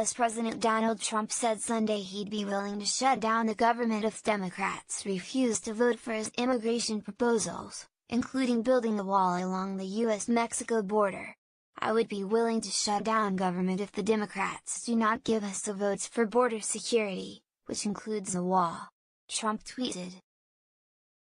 U.S. President Donald Trump said Sunday he'd be willing to shut down the government if Democrats refuse to vote for his immigration proposals, including building a wall along the U.S. Mexico border. "I would be willing to shut down government if the Democrats do not give us the votes for border security, which includes a wall," Trump tweeted.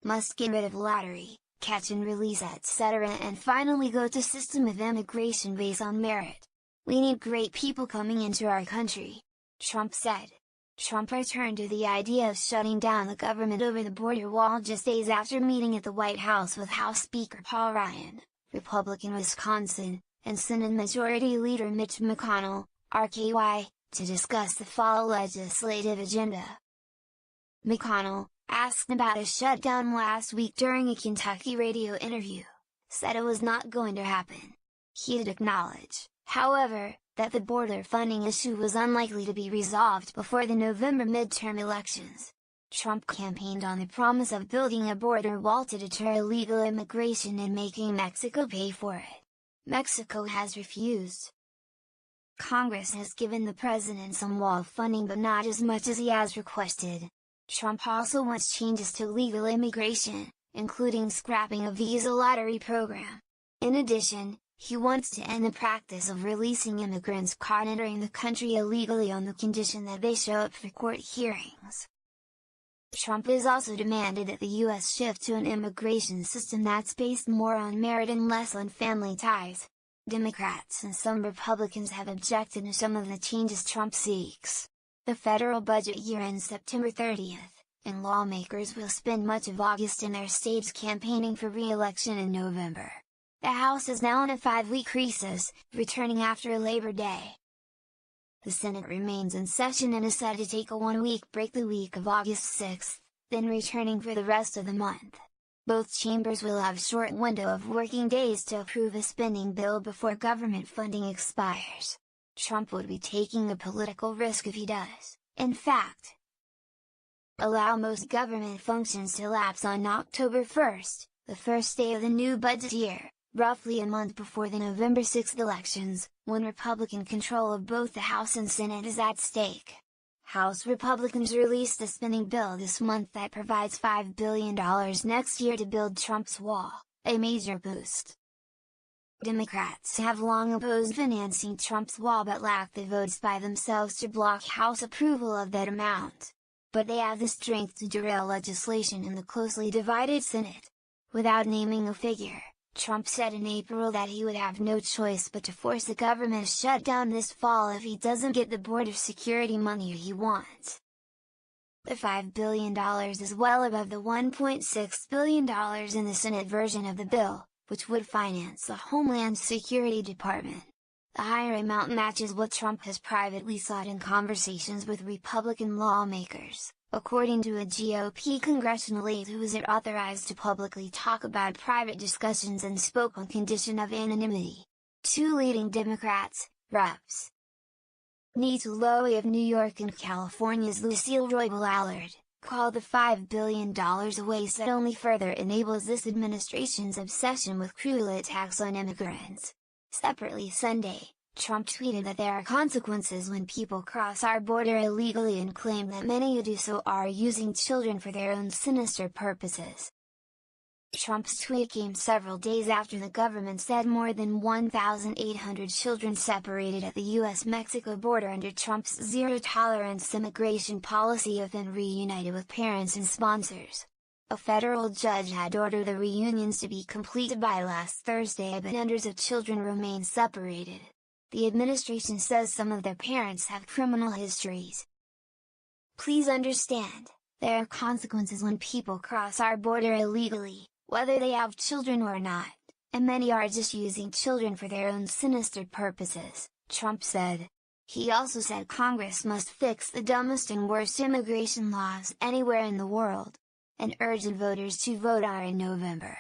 "Must get rid of lottery, catch and release etc. and finally go to system of immigration based on merit. We need great people coming into our country," Trump said. Trump returned to the idea of shutting down the government over the border wall just days after meeting at the White House with House Speaker Paul Ryan, Republican Wisconsin, and Senate Majority Leader Mitch McConnell, RKY, to discuss the fall legislative agenda. McConnell, asked about a shutdown last week during a Kentucky radio interview, said it was not going to happen. He did acknowledge, however, that the border funding issue was unlikely to be resolved before the November midterm elections. Trump campaigned on the promise of building a border wall to deter illegal immigration and making Mexico pay for it. Mexico has refused. Congress has given the president some wall funding but not as much as he has requested. Trump also wants changes to legal immigration, including scrapping a visa lottery program. In addition, he wants to end the practice of releasing immigrants caught entering the country illegally on the condition that they show up for court hearings. Trump has also demanded that the U.S. shift to an immigration system that's based more on merit and less on family ties. Democrats and some Republicans have objected to some of the changes Trump seeks. The federal budget year ends September 30th, and lawmakers will spend much of August in their states campaigning for re-election in November. The House is now in a 5-week recess, returning after Labor Day. The Senate remains in session and is set to take a 1-week break the week of August 6, then returning for the rest of the month. Both chambers will have a short window of working days to approve a spending bill before government funding expires. Trump would be taking a political risk if he does, in fact, allow most government functions to lapse on October 1st, the first day of the new budget year, roughly a month before the November 6 elections, when Republican control of both the House and Senate is at stake. House Republicans released a spending bill this month that provides $5 billion next year to build Trump's wall, a major boost. Democrats have long opposed financing Trump's wall but lack the votes by themselves to block House approval of that amount. But they have the strength to derail legislation in the closely divided Senate. Without naming a figure, Trump said in April that he would have no choice but to force the government shutdown this fall if he doesn't get the border security money he wants. The $5 billion is well above the $1.6 billion in the Senate version of the bill, which would finance the Homeland Security Department. The higher amount matches what Trump has privately sought in conversations with Republican lawmakers, according to a GOP congressional aide who was authorized to publicly talk about private discussions and spoke on condition of anonymity. Two leading Democrats, Reps. Nituloi of New York and California's Lucille Roybal Allard, called the $5 billion a waste that only further enables this administration's obsession with cruel attacks on immigrants. Separately Sunday, Trump tweeted that there are consequences when people cross our border illegally and claimed that many who do so are using children for their own sinister purposes. Trump's tweet came several days after the government said more than 1,800 children separated at the U.S. Mexico border under Trump's zero-tolerance immigration policy have been reunited with parents and sponsors. A federal judge had ordered the reunions to be completed by last Thursday, but hundreds of children remain separated. The administration says some of their parents have criminal histories. Please understand, there are consequences when people cross our border illegally, whether they have children or not, and many are just using children for their own sinister purposes, Trump said. He also said Congress must fix the dumbest and worst immigration laws anywhere in the world, and urged voters to vote in November.